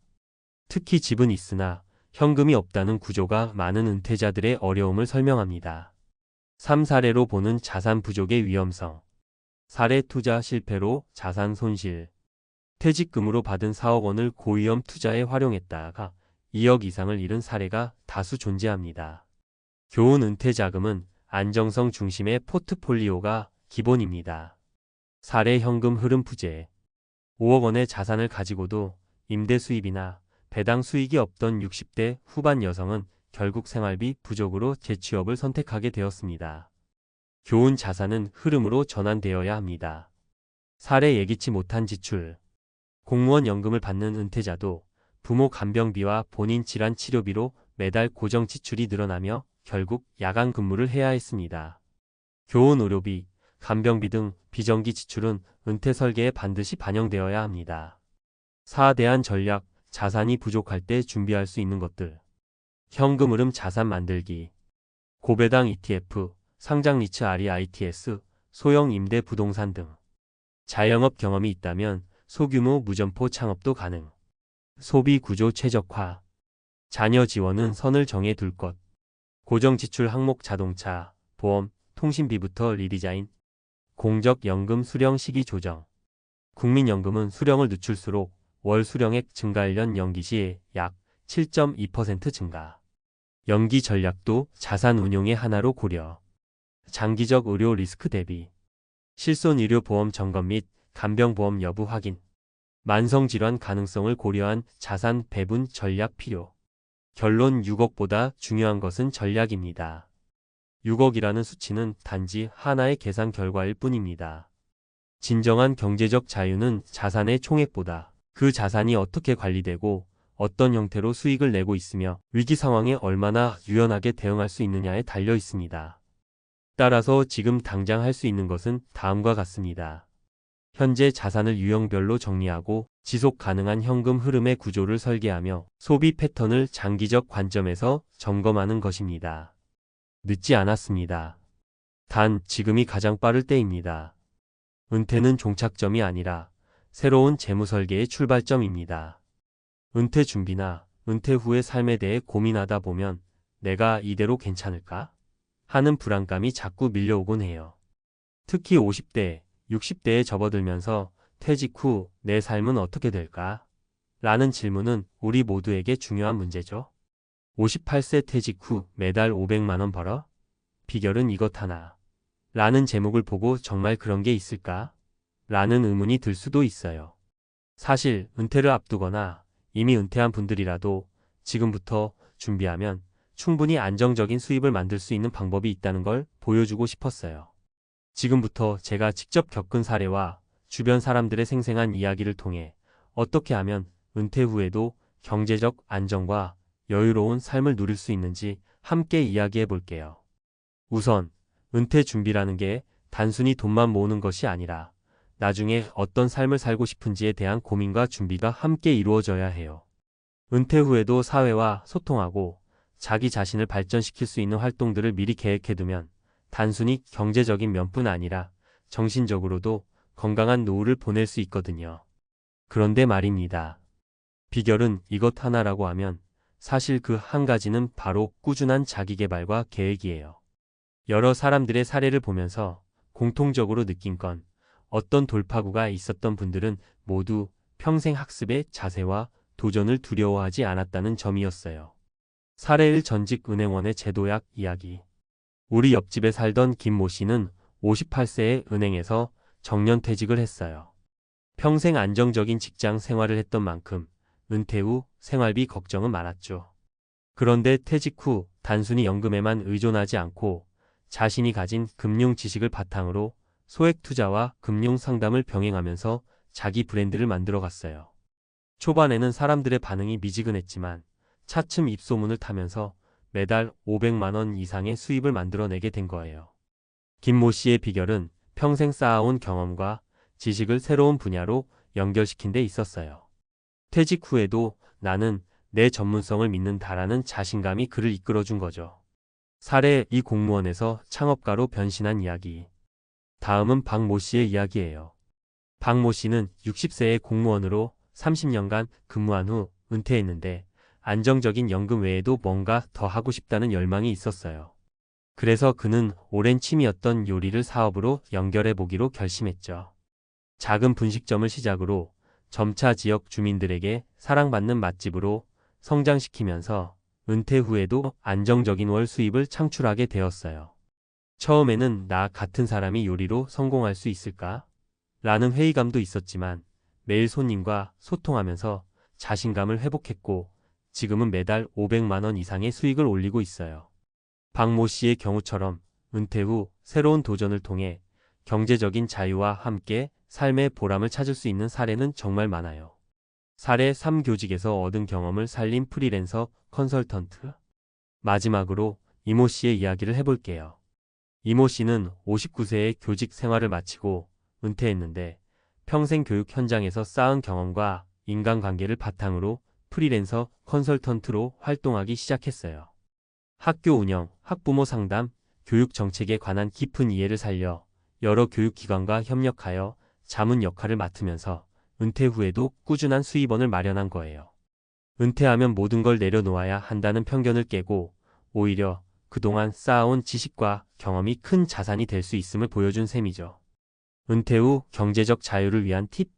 특히 집은 있으나 현금이 없다는 구조가 많은 은퇴자들의 어려움을 설명합니다. 3. 사례로 보는 자산 부족의 위험성. 사례 투자 실패로 자산 손실. 퇴직금으로 받은 4억 원을 고위험 투자에 활용했다가 2억 이상을 잃은 사례가 다수 존재합니다. 교훈. 은퇴 자금은 안정성 중심의 포트폴리오가 기본입니다. 사례. 현금 흐름 부재. 5억 원의 자산을 가지고도 임대 수입이나 배당 수익이 없던 60대 후반 여성은 결국 생활비 부족으로 재취업을 선택하게 되었습니다. 교훈. 자산은 흐름으로 전환되어야 합니다. 사례. 예기치 못한 지출. 공무원 연금을 받는 은퇴자도 부모 간병비와 본인 질환 치료비로 매달 고정 지출이 늘어나며 결국 야간 근무를 해야 했습니다. 교훈. 의료비, 간병비 등 비정기 지출은 은퇴 설계에 반드시 반영되어야 합니다. 4. 대안 전략. 자산이 부족할 때 준비할 수 있는 것들. 현금 흐름 자산 만들기. 고배당 ETF, 상장 리츠 REITs, 소형 임대 부동산 등. 자영업 경험이 있다면 소규모 무점포 창업도 가능. 소비 구조 최적화. 자녀 지원은 선을 정해 둘 것. 고정 지출 항목. 자동차, 보험, 통신비부터 리디자인. 공적 연금 수령 시기 조정. 국민연금은 수령을 늦출수록 월 수령액 증가 1년 연기 시 약 7.2% 증가. 연기 전략도 자산 운용의 하나로 고려. 장기적 의료 리스크 대비. 실손의료보험 점검 및 간병보험 여부 확인. 만성질환 가능성을 고려한 자산 배분 전략 필요. 결론. 6억보다 중요한 것은 전략입니다. 6억이라는 수치는 단지 하나의 계산 결과일 뿐입니다. 진정한 경제적 자유는 자산의 총액보다 그 자산이 어떻게 관리되고 어떤 형태로 수익을 내고 있으며 위기 상황에 얼마나 유연하게 대응할 수 있느냐에 달려 있습니다. 따라서 지금 당장 할 수 있는 것은 다음과 같습니다. 현재 자산을 유형별로 정리하고 지속 가능한 현금 흐름의 구조를 설계하며 소비 패턴을 장기적 관점에서 점검하는 것입니다. 늦지 않았습니다. 단 지금이 가장 빠를 때입니다. 은퇴는 종착점이 아니라 새로운 재무 설계의 출발점입니다. 은퇴 준비나 은퇴 후의 삶에 대해 고민하다 보면 내가 이대로 괜찮을까? 하는 불안감이 자꾸 밀려오곤 해요. 특히 50대, 60대에 접어들면서 퇴직 후 내 삶은 어떻게 될까? 라는 질문은 우리 모두에게 중요한 문제죠. 58세 퇴직 후 매달 500만 원 벌어? 비결은 이것 하나. 라는 제목을 보고 정말 그런 게 있을까? 라는 의문이 들 수도 있어요. 사실 은퇴를 앞두거나 이미 은퇴한 분들이라도 지금부터 준비하면 충분히 안정적인 수입을 만들 수 있는 방법이 있다는 걸 보여주고 싶었어요. 지금부터 제가 직접 겪은 사례와 주변 사람들의 생생한 이야기를 통해 어떻게 하면 은퇴 후에도 경제적 안정과 여유로운 삶을 누릴 수 있는지 함께 이야기해 볼게요. 우선 은퇴 준비라는 게 단순히 돈만 모으는 것이 아니라 나중에 어떤 삶을 살고 싶은지에 대한 고민과 준비가 함께 이루어져야 해요. 은퇴 후에도 사회와 소통하고 자기 자신을 발전시킬 수 있는 활동들을 미리 계획해두면 단순히 경제적인 면뿐 아니라 정신적으로도 건강한 노후를 보낼 수 있거든요. 그런데 말입니다. 비결은 이것 하나라고 하면 사실 그 한 가지는 바로 꾸준한 자기계발과 계획이에요. 여러 사람들의 사례를 보면서 공통적으로 느낀 건 어떤 돌파구가 있었던 분들은 모두 평생 학습의 자세와 도전을 두려워하지 않았다는 점이었어요. 사례 1 전직 은행원의 제도약 이야기. 우리 옆집에 살던 김모 씨는 58세에 은행에서 정년퇴직을 했어요. 평생 안정적인 직장 생활을 했던 만큼 은퇴 후 생활비 걱정은 많았죠. 그런데 퇴직 후 단순히 연금에만 의존하지 않고 자신이 가진 금융 지식을 바탕으로 소액 투자와 금융 상담을 병행하면서 자기 브랜드를 만들어 갔어요. 초반에는 사람들의 반응이 미지근했지만 차츰 입소문을 타면서 매달 500만 원 이상의 수입을 만들어내게 된 거예요. 김모 씨의 비결은 평생 쌓아온 경험과 지식을 새로운 분야로 연결시킨 데 있었어요. 퇴직 후에도 나는 내 전문성을 믿는다라는 자신감이 그를 이끌어준 거죠. 사례 2 공무원에서 창업가로 변신한 이야기. 다음은 박모 씨의 이야기예요. 박모 씨는 60세의 공무원으로 30년간 근무한 후 은퇴했는데 안정적인 연금 외에도 뭔가 더 하고 싶다는 열망이 있었어요. 그래서 그는 오랜 취미였던 요리를 사업으로 연결해 보기로 결심했죠. 작은 분식점을 시작으로 점차 지역 주민들에게 사랑받는 맛집으로 성장시키면서 은퇴 후에도 안정적인 월 수입을 창출하게 되었어요. 처음에는 나 같은 사람이 요리로 성공할 수 있을까? 라는 회의감도 있었지만 매일 손님과 소통하면서 자신감을 회복했고 지금은 매달 500만 원 이상의 수익을 올리고 있어요. 박모 씨의 경우처럼 은퇴 후 새로운 도전을 통해 경제적인 자유와 함께 삶의 보람을 찾을 수 있는 사례는 정말 많아요. 사례 3 교직에서 얻은 경험을 살린 프리랜서 컨설턴트. 마지막으로 이모 씨의 이야기를 해볼게요. 이모 씨는 59세에 교직 생활을 마치고 은퇴했는데 평생 교육 현장에서 쌓은 경험과 인간관계를 바탕으로 프리랜서 컨설턴트로 활동하기 시작했어요. 학교 운영, 학부모 상담, 교육 정책에 관한 깊은 이해를 살려 여러 교육기관과 협력하여 자문 역할을 맡으면서 은퇴 후에도 꾸준한 수입원을 마련한 거예요. 은퇴하면 모든 걸 내려놓아야 한다는 편견을 깨고 오히려 그동안 쌓아온 지식과 경험이 큰 자산이 될 수 있음을 보여준 셈이죠. 은퇴 후 경제적 자유를 위한 팁.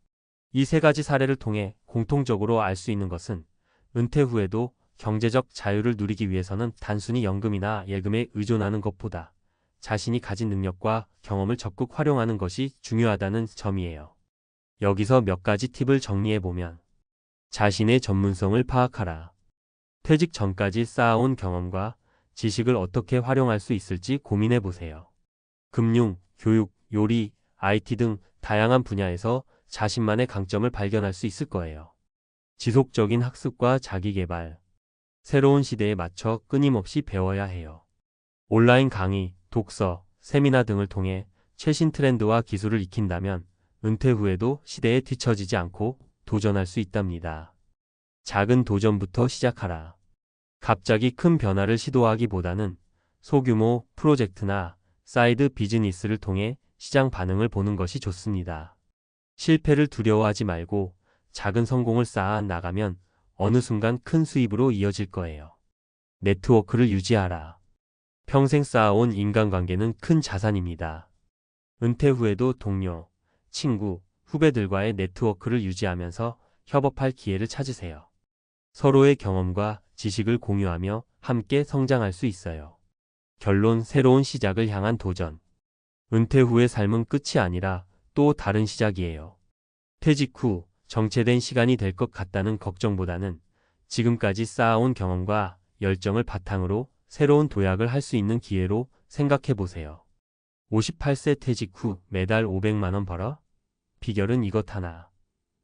이 세 가지 사례를 통해 공통적으로 알 수 있는 것은 은퇴 후에도 경제적 자유를 누리기 위해서는 단순히 연금이나 예금에 의존하는 것보다 자신이 가진 능력과 경험을 적극 활용하는 것이 중요하다는 점이에요. 여기서 몇 가지 팁을 정리해보면 자신의 전문성을 파악하라. 퇴직 전까지 쌓아온 경험과 지식을 어떻게 활용할 수 있을지 고민해보세요. 금융, 교육, 요리, IT 등 다양한 분야에서 자신만의 강점을 발견할 수 있을 거예요. 지속적인 학습과 자기계발. 새로운 시대에 맞춰 끊임없이 배워야 해요. 온라인 강의, 독서, 세미나 등을 통해 최신 트렌드와 기술을 익힌다면 은퇴 후에도 시대에 뒤처지지 않고 도전할 수 있답니다. 작은 도전부터 시작하라. 갑자기 큰 변화를 시도하기보다는 소규모 프로젝트나 사이드 비즈니스를 통해 시장 반응을 보는 것이 좋습니다. 실패를 두려워하지 말고 작은 성공을 쌓아 나가면 어느 순간 큰 수입으로 이어질 거예요. 네트워크를 유지하라. 평생 쌓아온 인간관계는 큰 자산입니다. 은퇴 후에도 동료, 친구, 후배들과의 네트워크를 유지하면서 협업할 기회를 찾으세요. 서로의 경험과 지식을 공유하며 함께 성장할 수 있어요. 결론, 새로운 시작을 향한 도전. 은퇴 후의 삶은 끝이 아니라 또 다른 시작이에요. 퇴직 후 정체된 시간이 될 것 같다는 걱정보다는 지금까지 쌓아온 경험과 열정을 바탕으로 새로운 도약을 할 수 있는 기회로 생각해 보세요. 58세 퇴직 후 매달 500만 원 벌어? 비결은 이것 하나.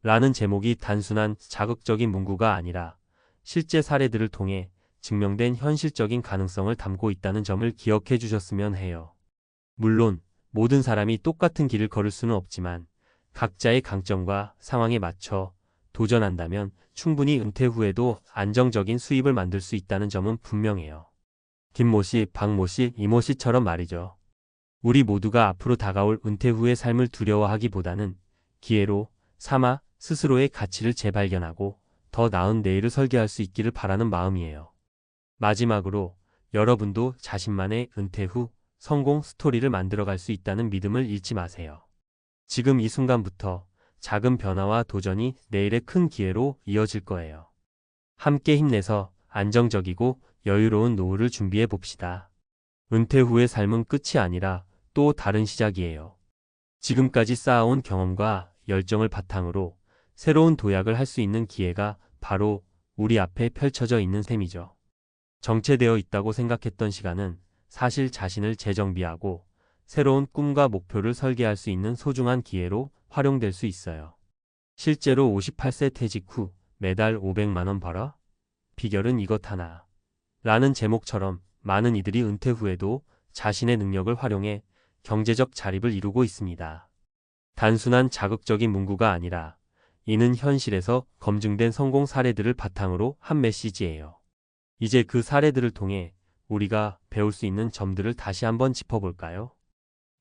라는 제목이 단순한 자극적인 문구가 아니라 실제 사례들을 통해 증명된 현실적인 가능성을 담고 있다는 점을 기억해 주셨으면 해요. 물론 모든 사람이 똑같은 길을 걸을 수는 없지만 각자의 강점과 상황에 맞춰 도전한다면 충분히 은퇴 후에도 안정적인 수입을 만들 수 있다는 점은 분명해요. 김모 씨, 박모 씨, 이모 씨처럼 말이죠. 우리 모두가 앞으로 다가올 은퇴 후의 삶을 두려워하기보다는 기회로 삼아 스스로의 가치를 재발견하고 더 나은 내일을 설계할 수 있기를 바라는 마음이에요. 마지막으로 여러분도 자신만의 은퇴 후 성공 스토리를 만들어갈 수 있다는 믿음을 잃지 마세요. 지금 이 순간부터 작은 변화와 도전이 내일의 큰 기회로 이어질 거예요. 함께 힘내서 안정적이고 여유로운 노후를 준비해 봅시다. 은퇴 후의 삶은 끝이 아니라 또 다른 시작이에요. 지금까지 쌓아온 경험과 열정을 바탕으로 새로운 도약을 할 수 있는 기회가 바로 우리 앞에 펼쳐져 있는 셈이죠. 정체되어 있다고 생각했던 시간은 사실 자신을 재정비하고 새로운 꿈과 목표를 설계할 수 있는 소중한 기회로 활용될 수 있어요. 실제로 58세 퇴직 후 매달 500만 원 벌어? 비결은 이것 하나. 라는 제목처럼 많은 이들이 은퇴 후에도 자신의 능력을 활용해 경제적 자립을 이루고 있습니다. 단순한 자극적인 문구가 아니라 이는 현실에서 검증된 성공 사례들을 바탕으로 한 메시지예요. 이제 그 사례들을 통해 우리가 배울 수 있는 점들을 다시 한번 짚어볼까요?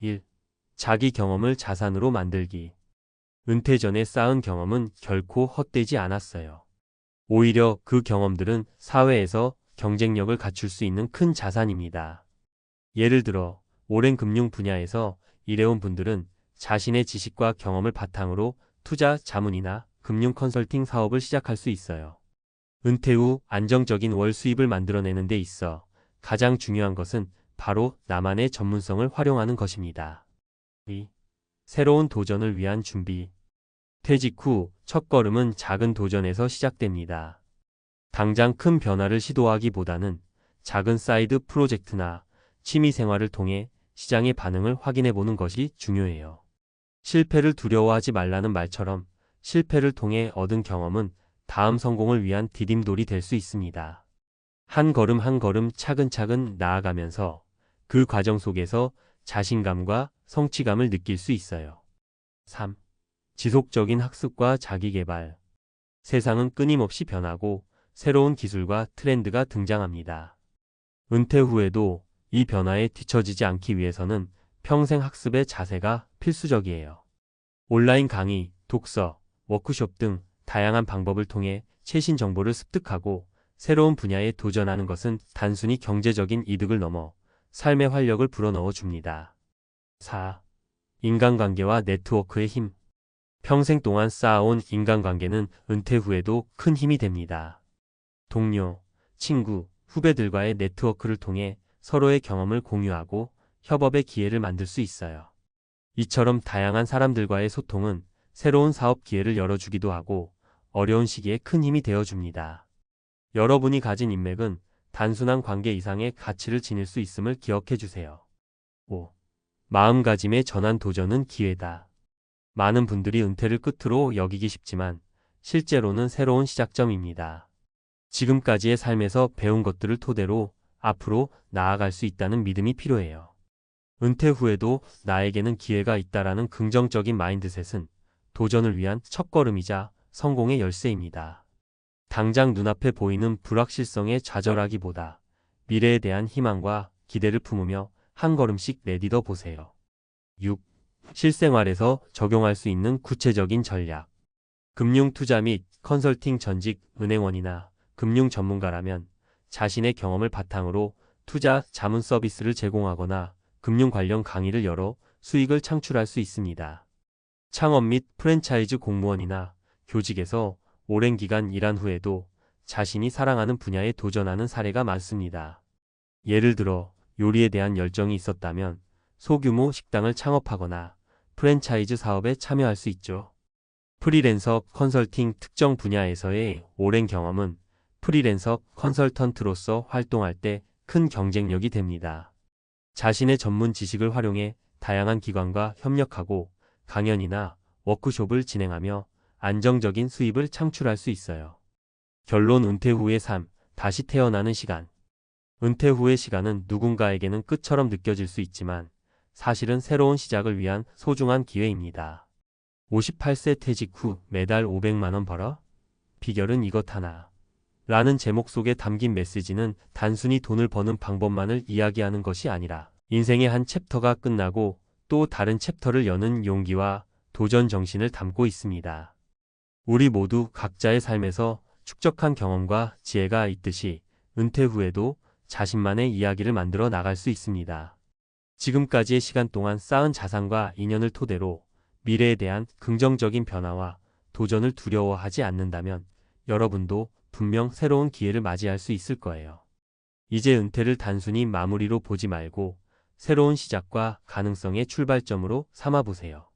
1. 자기 경험을 자산으로 만들기. 은퇴 전에 쌓은 경험은 결코 헛되지 않았어요. 오히려 그 경험들은 사회에서 경쟁력을 갖출 수 있는 큰 자산입니다. 예를 들어 오랜 금융 분야에서 일해온 분들은 자신의 지식과 경험을 바탕으로 투자 자문이나 금융 컨설팅 사업을 시작할 수 있어요. 은퇴 후 안정적인 월 수입을 만들어내는 데 있어 가장 중요한 것은 바로 나만의 전문성을 활용하는 것입니다. 2. 새로운 도전을 위한 준비. 퇴직 후 첫걸음은 작은 도전에서 시작됩니다. 당장 큰 변화를 시도하기보다는 작은 사이드 프로젝트나 취미 생활을 통해 시장의 반응을 확인해 보는 것이 중요해요. 실패를 두려워하지 말라는 말처럼 실패를 통해 얻은 경험은 다음 성공을 위한 디딤돌이 될 수 있습니다. 한 걸음 한 걸음 차근차근 나아가면서 그 과정 속에서 자신감과 성취감을 느낄 수 있어요. 3. 지속적인 학습과 자기개발. 세상은 끊임없이 변하고 새로운 기술과 트렌드가 등장합니다. 은퇴 후에도 이 변화에 뒤처지지 않기 위해서는 평생 학습의 자세가 필수적이에요. 온라인 강의, 독서, 워크숍 등 다양한 방법을 통해 최신 정보를 습득하고 새로운 분야에 도전하는 것은 단순히 경제적인 이득을 넘어 삶의 활력을 불어넣어 줍니다. 4. 인간관계와 네트워크의 힘. 평생 동안 쌓아온 인간관계는 은퇴 후에도 큰 힘이 됩니다. 동료, 친구, 후배들과의 네트워크를 통해 서로의 경험을 공유하고 협업의 기회를 만들 수 있어요. 이처럼 다양한 사람들과의 소통은 새로운 사업 기회를 열어주기도 하고 어려운 시기에 큰 힘이 되어줍니다. 여러분이 가진 인맥은 단순한 관계 이상의 가치를 지닐 수 있음을 기억해 주세요. 5. 마음가짐의 전환. 도전은 기회다. 많은 분들이 은퇴를 끝으로 여기기 쉽지만 실제로는 새로운 시작점입니다. 지금까지의 삶에서 배운 것들을 토대로 앞으로 나아갈 수 있다는 믿음이 필요해요. 은퇴 후에도 나에게는 기회가 있다라는 긍정적인 마인드셋은 도전을 위한 첫걸음이자 성공의 열쇠입니다. 당장 눈앞에 보이는 불확실성에 좌절하기보다 미래에 대한 희망과 기대를 품으며 한 걸음씩 내딛어 보세요. 6. 실생활에서 적용할 수 있는 구체적인 전략. 금융 투자 및 컨설팅 전직 은행원이나 금융 전문가라면 자신의 경험을 바탕으로 투자 자문 서비스를 제공하거나 금융 관련 강의를 열어 수익을 창출할 수 있습니다. 창업 및 프랜차이즈 공무원이나 교직에서 오랜 기간 일한 후에도 자신이 사랑하는 분야에 도전하는 사례가 많습니다. 예를 들어 요리에 대한 열정이 있었다면 소규모 식당을 창업하거나 프랜차이즈 사업에 참여할 수 있죠. 프리랜서 컨설팅 특정 분야에서의 오랜 경험은 프리랜서 컨설턴트로서 활동할 때 큰 경쟁력이 됩니다. 자신의 전문 지식을 활용해 다양한 기관과 협력하고 강연이나 워크숍을 진행하며 안정적인 수입을 창출할 수 있어요. 결론 은퇴 후의 삶, 다시 태어나는 시간. 은퇴 후의 시간은 누군가에게는 끝처럼 느껴질 수 있지만 사실은 새로운 시작을 위한 소중한 기회입니다. 58세 퇴직 후 매달 500만 원 벌어? 비결은 이것 하나. 라는 제목 속에 담긴 메시지는 단순히 돈을 버는 방법만을 이야기하는 것이 아니라 인생의 한 챕터가 끝나고 또 다른 챕터를 여는 용기와 도전 정신을 담고 있습니다. 우리 모두 각자의 삶에서 축적한 경험과 지혜가 있듯이 은퇴 후에도 자신만의 이야기를 만들어 나갈 수 있습니다. 지금까지의 시간 동안 쌓은 자산과 인연을 토대로 미래에 대한 긍정적인 변화와 도전을 두려워하지 않는다면 여러분도 분명 새로운 기회를 맞이할 수 있을 거예요. 이제 은퇴를 단순히 마무리로 보지 말고 새로운 시작과 가능성의 출발점으로 삼아보세요.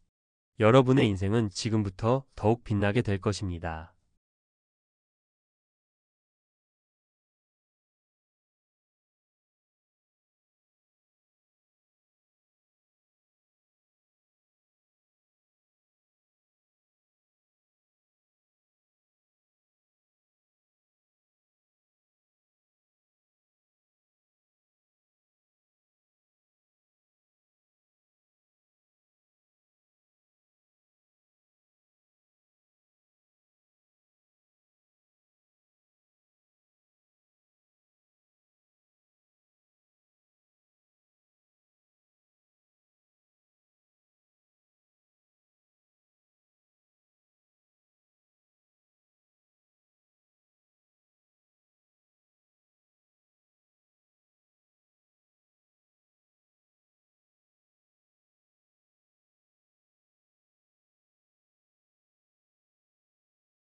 여러분의 인생은 지금부터 더욱 빛나게 될 것입니다.